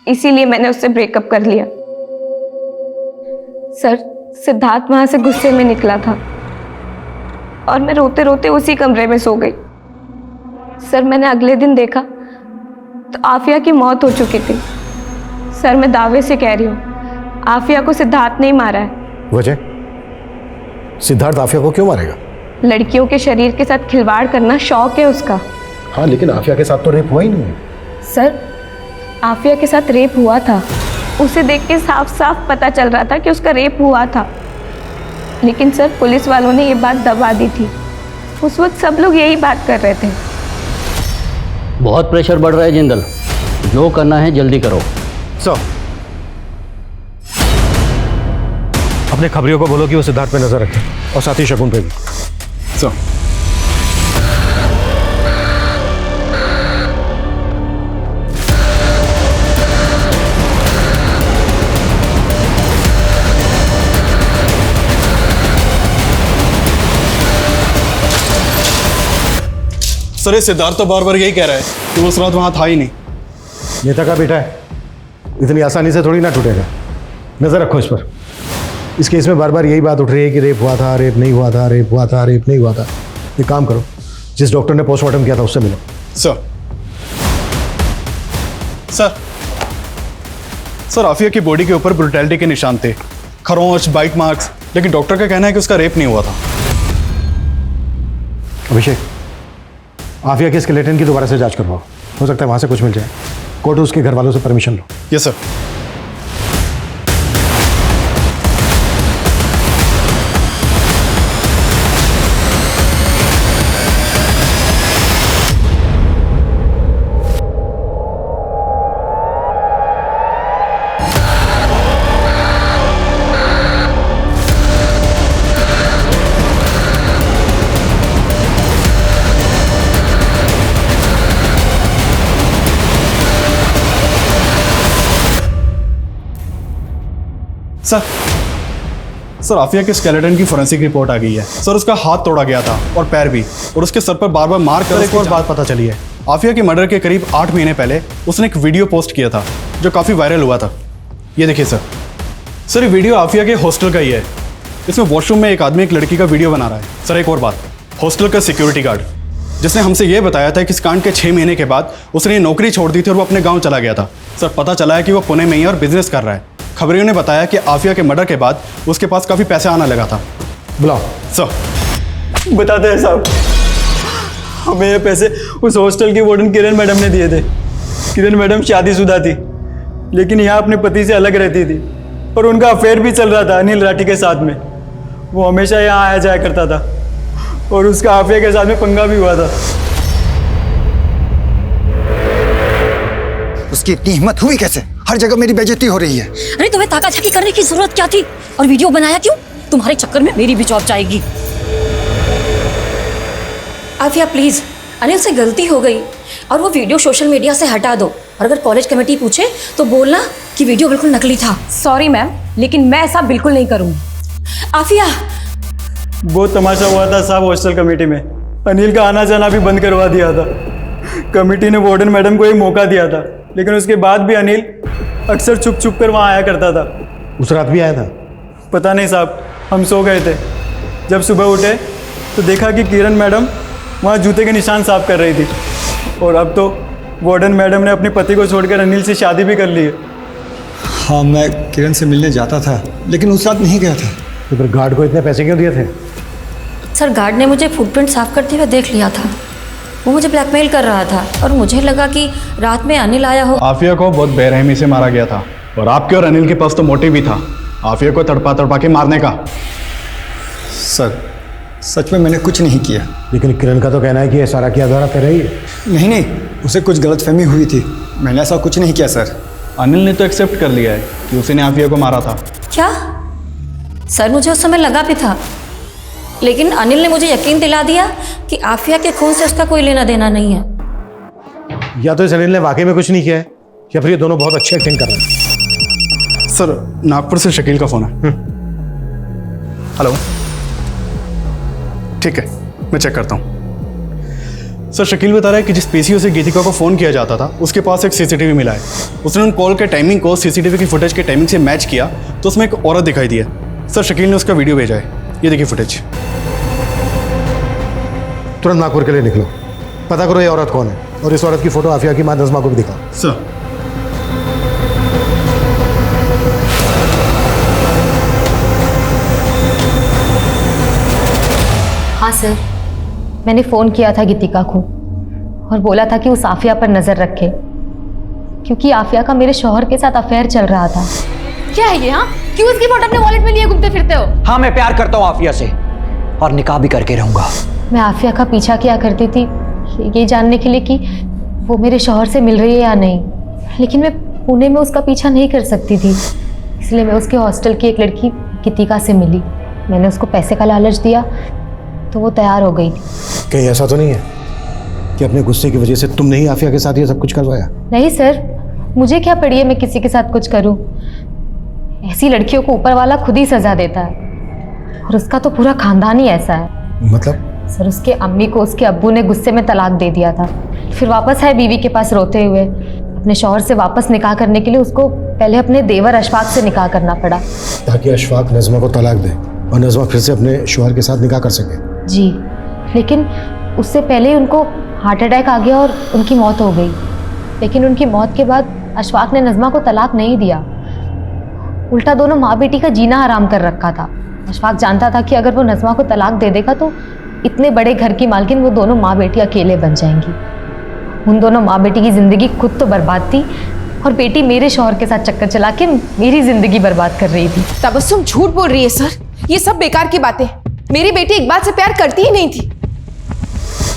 इसीलिए मैंने उससे ब्रेकअप कर लिया। सर सिद्धार्थ वहाँ से गुस्से में निकला था और मैं रोते रोते उसी कमरे में सो गई। सर मैंने अगले दिन देखा तो आफिया की मौत हो चुकी थी। सर मैं दावे से कह रही हूँ, आफिया को सिद्धार्थ नहीं मारा है।
वजह? सिद्धार्थ आफिया को क्यों मारेगा?
लड़कियों के शरीर के साथ खिलवाड़ करना शौक है उसका।
हाँ, लेकिन आफिया के साथ तो रेप हुआ ही नहीं।
सर आफिया के साथ रेप हुआ था, उसे देख के साफ साफ पता चल रहा था कि उसका रेप हुआ था। लेकिन सर पुलिस वालों ने ये बात दबा दी थी। उस वक्त सब लोग यही बात कर रहे थे।
बहुत प्रेशर बढ़ रहा है जिंदल, जो करना है जल्दी करो।
सर, अपने खबरियों को बोलो कि वो सिद्धार्थ पे नजर रखे और साथ ही शगुन पे भी।
सर सर, ये सिद्धार्थ तो बार बार यही कह रहा है कि वो उस रात वहां था ही नहीं।
नेता का बेटा है, इतनी आसानी से थोड़ी ना टूटेगा। नजर रखो इस पर। इस केस में बार बार यही बात उठ रही है कि रेप हुआ था, रेप नहीं हुआ था, रेप हुआ था, रेप नहीं हुआ था। एक काम करो, जिस डॉक्टर ने पोस्टमार्टम किया था उससे मिलो।
सर सर सर आफिया की बॉडी के ऊपर ब्रुटैलिटी के निशान थे, खरोंच, बाइट मार्क्स, लेकिन डॉक्टर का कहना है कि उसका रेप नहीं हुआ था।
अभिषेक, आफिया के स्केलेटन की दोबारा से जांच करवाओ, हो सकता है वहां से कुछ मिल जाए। कोर्ट उसके घर वालों से परमिशन लो।
Yes sir. Sir sir Afia के स्केलेटन की फोरेंसिक रिपोर्ट आ गई है। सर उसका हाथ तोड़ा गया था और पैर भी, और उसके सर पर बार बार मार कर एक और बात पता चली है। आफिया के मर्डर के करीब 8 महीने पहले उसने एक वीडियो पोस्ट किया था जो काफ़ी वायरल हुआ था। ये देखिए सर। सर ये वीडियो आफिया के हॉस्टल का ही है। इसमें वॉशरूम में एक आदमी एक लड़की का वीडियो बना रहा है। सर एक और बात, हॉस्टल का सिक्योरिटी गार्ड जिसने हमसे ये बताया था कि इस कांड के 6 महीने के बाद उसने नौकरी छोड़ दी थी और वो अपने गाँव चला गया था। सर पता चला है कि वो पुणे में ही और बिजनेस कर रहा है। खबरियों ने बताया कि आफिया के मर्डर के बाद उसके पास काफ़ी पैसा आना लगा था।
बुलाओ।
सर बताते हैं साहब, हमें ये पैसे उस हॉस्टल की वार्डन किरण मैडम ने दिए थे। किरण मैडम शादीशुदा थी, लेकिन यहाँ अपने पति से अलग रहती थी और उनका अफेयर भी चल रहा था अनिल राठी के साथ में। वो हमेशा यहाँ आया जाया करता था और उसका आफिया के साथ में पंगा भी हुआ था।
उसकी इतनी हिम्मत हुई कैसे? हर जगह मेरी बेइज्जती हो रही है।
अरे तुम्हें ताकाझाकी करने की जरूरत क्या थी? और वीडियो बनाया क्यों? तुम्हारे चक्कर में मेरी भी जॉब जाएगी। आफिया प्लीज, अनिल से गलती हो गई और वो वीडियो सोशल मीडिया से हटा दो। और अगर कॉलेज कमेटी पूछे तो बोलना कि वीडियो बिल्कुल नकली था।
सॉरी मैम, लेकिन मैं ऐसा बिल्कुल नहीं करूंगी।
आफिया,
बहुत तमाशा हुआ था साहब हॉस्टल कमेटी में। अनिल का आना जाना भी बंद करवा दिया था। कमेटी ने वार्डन मैडम को एक मौका दिया था, लेकिन उसके बाद भी अनिल अक्सर छुप छुप कर वहाँ आया करता था।
उस रात भी आया था?
पता नहीं साहब, हम सो गए थे। जब सुबह उठे तो देखा कि किरण मैडम वहाँ जूते के निशान साफ कर रही थी। और अब तो वार्डन मैडम ने अपने पति को छोड़कर अनिल से शादी भी कर ली है।
हाँ, मैं किरण से मिलने जाता था, लेकिन उस रात नहीं गया था।
तो फिर गार्ड को इतने पैसे क्यों दिए थे?
सर गार्ड ने मुझे फुटप्रिंट साफ करते हुए देख लिया था। वो मुझे ब्लैकमेल कर रहा था और मुझे लगा कि रात में अनिल आया हो।
आफिया को बहुत बेरहमी से मारा गया था और आपके और अनिल के पास तो मोटिव भी था आफिया को तड़पा तड़पा के मारने का।
सर सच में मैंने कुछ नहीं किया।
लेकिन किरण का तो कहना है कि ये सारा किया द्वारा तेरा ही है।
नहीं नहीं, उसे कुछ गलतफहमी हुई थी। मैंने ऐसा कुछ नहीं किया सर।
अनिल ने तो एक्सेप्ट कर लिया है कि उसने आफिया को मारा था।
क्या? सर मुझे उस समय लगा भी था, लेकिन अनिल ने मुझे यकीन दिला दिया कि आफिया के खून से उसका कोई लेना देना नहीं है।
या तो इस अनिल ने वाकई में कुछ नहीं किया है, या फिर ये दोनों बहुत अच्छी एक्टिंग कर रहे हैं।
सर नागपुर से शकील का फोन है। हेलो, ठीक है, मैं चेक करता हूँ। सर शकील बता रहा है कि जिस पीसीओ से गीतिका को फ़ोन किया जाता था उसके पास एक सीसीटीवी मिला है। उसने उन कॉल के टाइमिंग को सीसीटीवी की फुटेज के टाइमिंग से मैच किया तो उसमें एक औरत दिखाई दी है। सर शकील ने उसका वीडियो भेजा है, ये देखिए फुटेज।
तुरंत नागपुर के लिए निकलो, पता करो ये औरत कौन है और इस औरत की फोटो आफिया की मां नज़मा को भी दिखाओ।
सर।
हाँ सर, मैंने फ़ोन किया था गीतिका को और बोला था कि उस आफिया पर नज़र रखे, क्योंकि आफिया का मेरे शौहर के साथ अफेयर चल रहा था।
क्या है ये? हाँ, क्यों उसकी फोटो अपने वॉलेट में लिए घूमते फिरते हो?
हाँ, मैं प्यार करता हूँ आफिया से और निकाह भी करके रहूंगा।
मैं आफिया का पीछा किया करती थी ये जानने के लिए कि वो मेरे शौहर से मिल रही है या नहीं, लेकिन मैं पुणे में उसका पीछा नहीं कर सकती थी, इसलिए मैं उसके हॉस्टल की एक लड़की गीतिका से मिली। मैंने उसको पैसे का लालच दिया तो वो तैयार हो गई।
कहीं ऐसा तो नहीं है कि अपने गुस्से की वजह से तुमने ही आफिया के साथ ये सब कुछ करवाया?
नहीं सर, मुझे क्या पड़ी है मैं किसी के साथ कुछ करूं। ऐसी लड़कियों को ऊपर वाला खुद ही सजा देता है और उसका तो पूरा खानदान ही ऐसा है।
मतलब?
सर, उसके अम्मी को उसके अब्बू ने गुस्से में तलाक दे दिया था, फिर वापस आए बीवी के पास रोते हुए। अपने शौहर से वापस निकाह करने के लिए उसको पहले अपने देवर अशफाक से निकाह करना पड़ा,
ताकि अशफाक नज़मा को तलाक दे और नज़मा फिर से अपने शौहर के साथ निकाह कर सके।
जी, लेकिन उससे पहले ही उनको हार्ट अटैक आ गया और उनकी मौत हो गई। लेकिन उनकी मौत के बाद अशफाक ने नज़मा को तलाक नहीं दिया, उल्टा दोनों माँ बेटी का जीना हराम कर रखा था। अशफाक जानता था कि अगर वो नज़मा को तलाक दे देगा तो इतने बड़े घर की मालकिन वो दोनों माँ बेटी अकेले बन जाएंगी। उन दोनों माँ बेटी की ज़िंदगी खुद तो बर्बाद थी और बेटी मेरे शौहर के साथ चक्कर चला के मेरी ज़िंदगी बर्बाद कर रही थी।
तबस्सुम झूठ बोल रही है सर, ये सब बेकार की बातें। मेरी बेटी इकबाल से प्यार करती ही नहीं थी।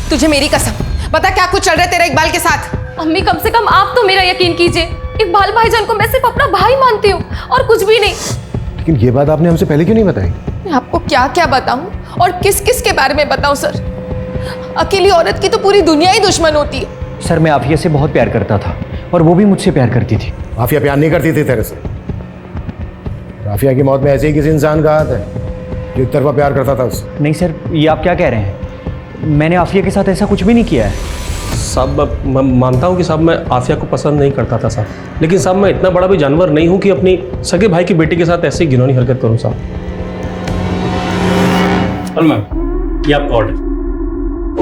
तुझे मेरी कसम, बता क्या कुछ चल रहा है तेरा इकबाल के साथ?
अम्मी, कम से कम आप तो मेरा यकीन कीजिए। इकबाल भाईजान को मैं सिर्फ अपना भाई मानती हूँ और कुछ भी नहीं।
लेकिन ये बात आपने हमसे पहले क्यों नहीं बताई?
मैं आपको क्या क्या बताऊं और किस किस के बारे में बताऊं सर? अकेली औरत की तो पूरी दुनिया ही दुश्मन होती है।
सर, मैं आफिया से बहुत प्यार करता था और वो भी मुझसे प्यार करती थी।
आफिया प्यार नहीं करती थी तेरे से। आफिया की मौत में ऐसे ही किसी इंसान का हाथ है जो एक तरफा प्यार करता था उससे।
नहीं सर, ये आप क्या कह रहे हैं? मैंने आफिया के साथ ऐसा कुछ भी नहीं किया है।
साहब, मैं मानता हूँ कि साहब मैं आफिया को पसंद नहीं करता था साहब, लेकिन साहब मैं इतना बड़ा भी जानवर नहीं हूँ कि अपनी सगे भाई की बेटी के साथ ऐसी घिनौनी हरकत करूँ साहब।
हेलो मैम, ये आपका ऑर्डर।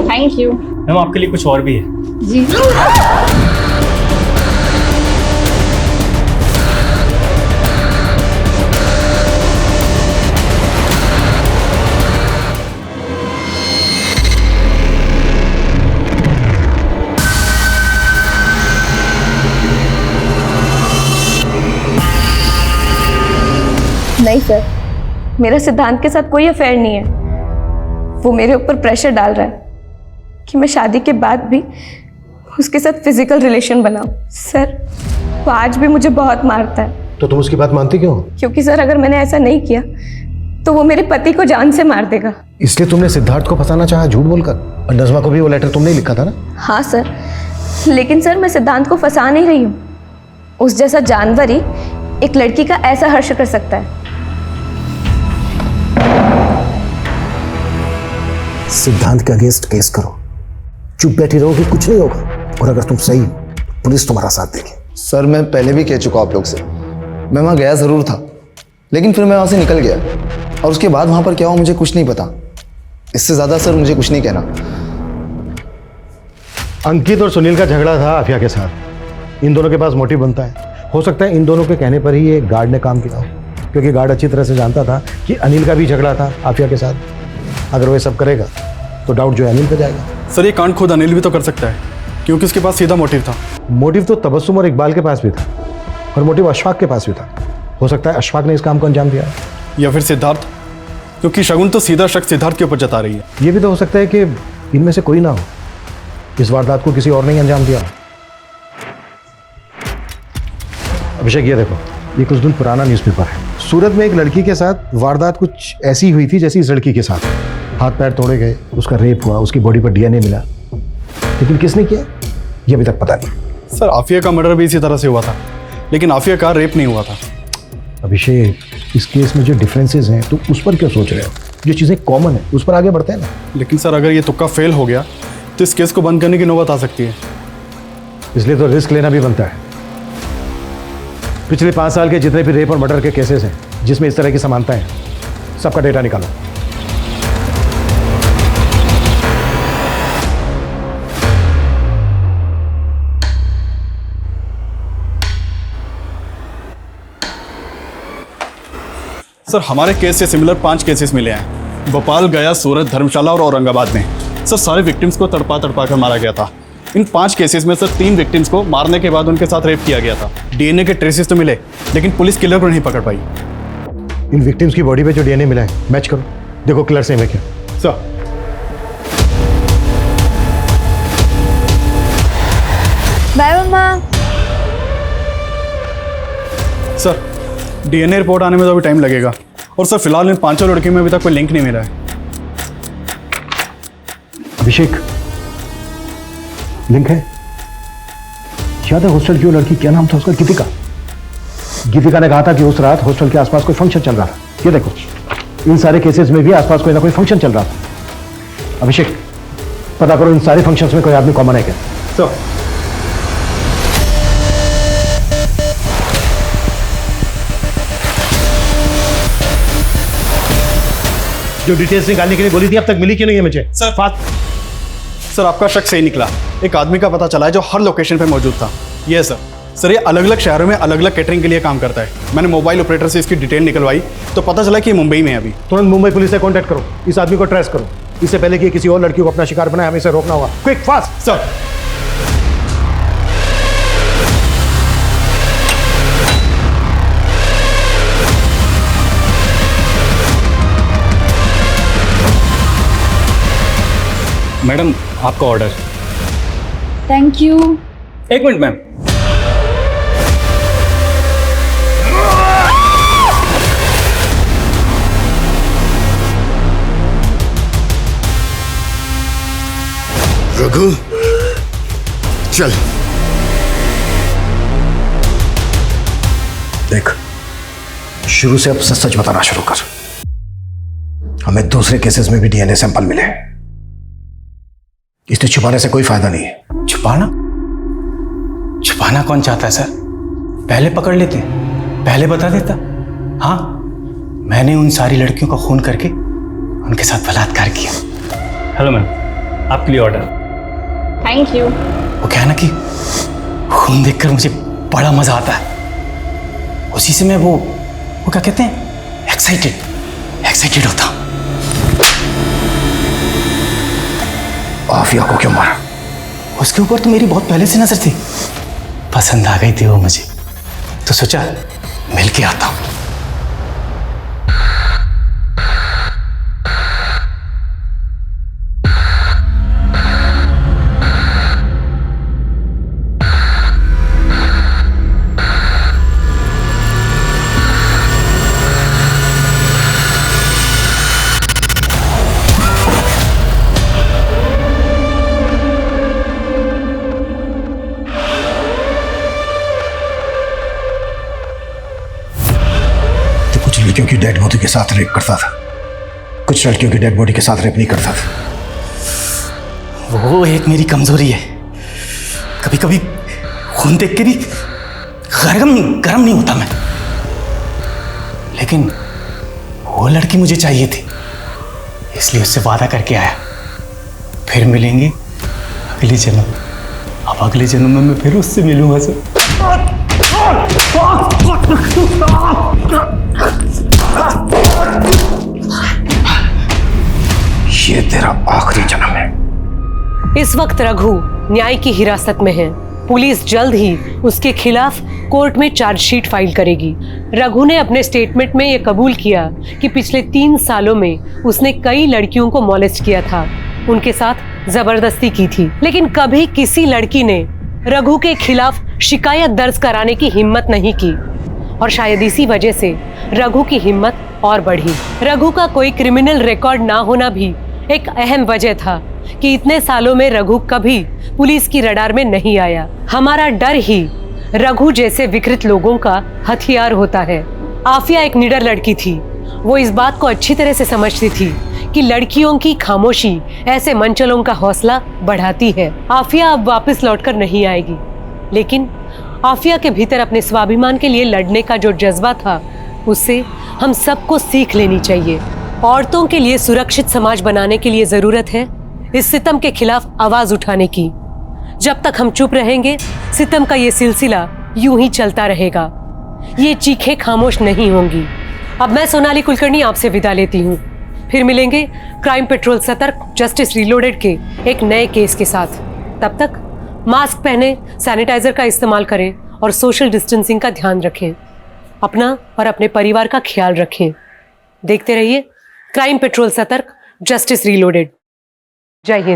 थैंक यू
मैम, आपके लिए कुछ और भी है।
जी।
नहीं सर, मेरा सिद्धांत के साथ कोई अफेयर नहीं है। वो मेरे ऊपर प्रेशर डाल रहा है कि मैं शादी के बाद भी उसके साथ फिजिकल रिलेशन बनाऊं। सर, वो आज भी मुझे बहुत मारता है।
तो तुम उसकी बात मानती क्यों?
क्योंकि सर, अगर मैंने ऐसा नहीं किया तो वो मेरे पति को जान से मार देगा।
इसलिए तुमने सिद्धार्थ को फंसाना चाहा झूठ बोलकर, और नज़मा को भी वो लेटर तुमने ही लिखा था ना?
हाँ सर, लेकिन सर मैं सिद्धांत को फंसा नहीं रही हूँ। उस जैसा जानवर ही एक लड़की का ऐसा हर्ष कर सकता है।
सिद्धांत के अगेंस्ट केस करो, चुप बैठी रहोगे कुछ नहीं होगा, और अगर तुम सही पुलिस तुम्हारा साथ देगी।
सर, मैं पहले भी कह चुका आप लोग से, मैं वहाँ गया ज़रूर था, लेकिन फिर मैं वहाँ से निकल गया और उसके बाद वहाँ पर क्या हुआ मुझे कुछ नहीं पता। इससे ज़्यादा सर मुझे कुछ नहीं कहना।
अंकित और सुनील का झगड़ा था आफिया के साथ। इन दोनों के पास मोटिव बनता है। हो सकता है इन दोनों के कहने पर ही ये गार्ड ने काम किया हो, क्योंकि गार्ड अच्छी तरह से जानता था कि अनिल का भी झगड़ा था आफिया के साथ। अगर वो ये सब करेगा तो डाउट जो है अनिल पे जाएगा।
सर, ये कांड खुद अनिल भी तो कर सकता है, क्योंकि उसके पास सीधा मोटिव था।
मोटिव तो तबस्सुम और इकबाल के पास भी था, और मोटिव अशफाक के पास भी था। हो सकता है अशफाक ने इस काम को अंजाम दिया,
या फिर सिद्धार्थ, क्योंकि शगुन तो सीधा शक सिद्धार्थ के ऊपर जता रही है।
ये भी तो हो सकता है कि इनमें से कोई ना हो, इस वारदात को किसी और ने अंजाम दिया। अभिषेक, ये देखो, ये कुछ दिन पुराना न्यूज़पेपर है। सूरत में एक लड़की के साथ वारदात कुछ ऐसी हुई थी जैसी इस लड़की के साथ। हाथ पैर तोड़े गए, उसका रेप हुआ, उसकी बॉडी पर डीएनए मिला, लेकिन किसने किया ये अभी तक पता नहीं।
सर, आफिया का मर्डर भी इसी तरह से हुआ था, लेकिन आफिया का रेप नहीं हुआ था।
अभिषेक, इस केस में जो डिफरेंसेस हैं तो उस पर क्यों सोच रहे हो? जो चीज़ें कॉमन है उस पर आगे बढ़ते हैं ना।
लेकिन सर, अगर ये तुक्का फेल हो गया तो इस केस को बंद करने की नौबत आ सकती है।
इसलिए तो रिस्क लेना भी बनता है। पिछले 5 साल के जितने भी रेप और मर्डर के केसेस हैं जिसमें इस तरह की समानताएं हैं, सबका डेटा निकालो।
सर हमारे केस से सिमिलर 5 केसेस मिले हैं, भोपाल, गया, सूरत, धर्मशाला और औरंगाबाद में। सर सारे विक्टिम्स को तड़पा कर मारा गया था। इन 5 केसेस में सर 3 विक्टिम्स को मारने के बाद उनके साथ रेप किया गया था। डीएनए के ट्रेसेस तो मिले, लेकिन पुलिस किलर को नहीं पकड़ पाई।
इन विक्टिम्स की बॉडी पे जो डीएनए मिला है मैच करो, देखो किलर सेम है क्या।
सर
बाय मम्मा।
सर डीएनए रिपोर्ट आने में तो अभी टाइम लगेगा, और सर फिलहाल इन 5 लड़कियों में अभी तक कोई लिंक नहीं मिला है।
अभिषेक, लिंक है? याद है हॉस्टल की वो लड़की, क्या नाम था उसका? गीतिका। गीतिका ने कहा था कि उस रात हॉस्टल के आसपास कोई फंक्शन चल रहा था। ये देखो, इन सारे केसेस में भी आसपास कोई ना कोई फंक्शन चल रहा था। अभिषेक, पता करो इन सारे फंक्शंस में कोई आदमी कॉमन है क्या?
सर
जो डिटेल्स निकालने के लिए बोली थी अब तक मिली क्यों नहीं है मुझे?
सर आपका शक सही निकला। एक आदमी का पता चला है जो हर लोकेशन पे मौजूद था। ये सर ये अलग अलग शहरों में अलग अलग कैटरिंग के लिए काम करता है। मैंने मोबाइल ऑपरेटर से इसकी डिटेल निकलवाई तो पता चला कि ये मुंबई में है अभी।
तुरंत मुंबई पुलिस से कांटेक्ट करो, इस आदमी को ट्रेस करो। इससे पहले कि किसी और लड़की को अपना शिकार बनाए, हमें इसे रोकना होगा। Quick, fast.
सर
मैडम आपका ऑर्डर।
Thank you.
एक मिनट मैम।
रघु, चल। देख, शुरू से अब सच सच बताना शुरू कर। हमें दूसरे केसेस में भी डीएनए सैंपल मिले हैं। इसे छुपाने से कोई फायदा नहीं है।
छुपाना? छुपाना कौन चाहता है सर? पहले पकड़ लेते, पहले बता देता। हाँ, मैंने उन सारी लड़कियों का खून करके उनके साथ बलात्कार किया।
हेलो मैम, आपके लिए ऑर्डर।
Thank you.
वो क्या है ना कि खून देखकर मुझे बड़ा मजा आता है। उसी से मैं वो क्या कहते हैं, एक्साइटेड होता हूं।
आफिया को क्यों मारा?
उसके ऊपर तो मेरी बहुत पहले से नजर थी, पसंद आ गई थी वो मुझे, तो सोचा मिल के आता हूं।
लड़कियों की डेड बॉडी के साथ रेप करता था, कुछ लड़कियों की डेड बॉडी के साथ रेप नहीं करता था।
वो एक मेरी कमजोरी है। कभी कभी खून देख के भी गरम नहीं होता मैं। लेकिन वो लड़की मुझे चाहिए थी, इसलिए उससे वादा करके आया, फिर मिलेंगे अगले जन्म। अब अगले जन्म में मैं फिर उससे मिलूंगा सर।
ये तेरा आखिरी जन्म है।
इस वक्त रघु न्याय की हिरासत में है। पुलिस जल्द ही उसके खिलाफ कोर्ट में चार्जशीट फाइल करेगी। रघु ने अपने स्टेटमेंट में यह कबूल किया कि पिछले 3 सालों में उसने कई लड़कियों को मॉलेस्ट किया था, उनके साथ जबरदस्ती की थी, लेकिन कभी किसी लड़की ने रघु के खिलाफ शिकायत दर्ज कराने की हिम्मत नहीं की, और शायद इसी वजह से रघु की हिम्मत और बढ़ी। रघु का कोई क्रिमिनल रिकॉर्ड ना होना भी एक अहम वजह था कि इतने सालों में रघु कभी पुलिस की रडार में नहीं आया। हमारा डर ही रघु जैसे विकृत लोगों का हथियार होता है। आफिया एक निडर लड़की थी। वो इस बात को अच्छी तरह से समझती थी कि लड़कियों की खामोशी ऐसे मंचलों का हौसला बढ़ाती है। आफिया अब वापस लौटकर नहीं आएगी, लेकिन आफिया के भीतर अपने स्वाभिमान के लिए लड़ने का जो जज्बा था, उससे हम सबको सीख लेनी चाहिए। औरतों के लिए सुरक्षित समाज बनाने के लिए जरूरत है इस सितम के खिलाफ आवाज उठाने की। जब तक हम चुप रहेंगे, सितम का ये सिलसिला यूं ही चलता रहेगा। ये चीखें खामोश नहीं होंगी। अब मैं सोनाली कुलकर्णी आपसे विदा लेती हूँ। फिर मिलेंगे क्राइम पेट्रोल सतर्क जस्टिस रीलोडेड के एक नए केस के साथ। तब तक मास्क पहने, सैनिटाइजर का इस्तेमाल करें और सोशल डिस्टेंसिंग का ध्यान रखें। अपना और अपने परिवार का ख्याल रखें। देखते रहिए क्राइम पेट्रोल सतर्क जस्टिस रीलोडेड। जय हिंद।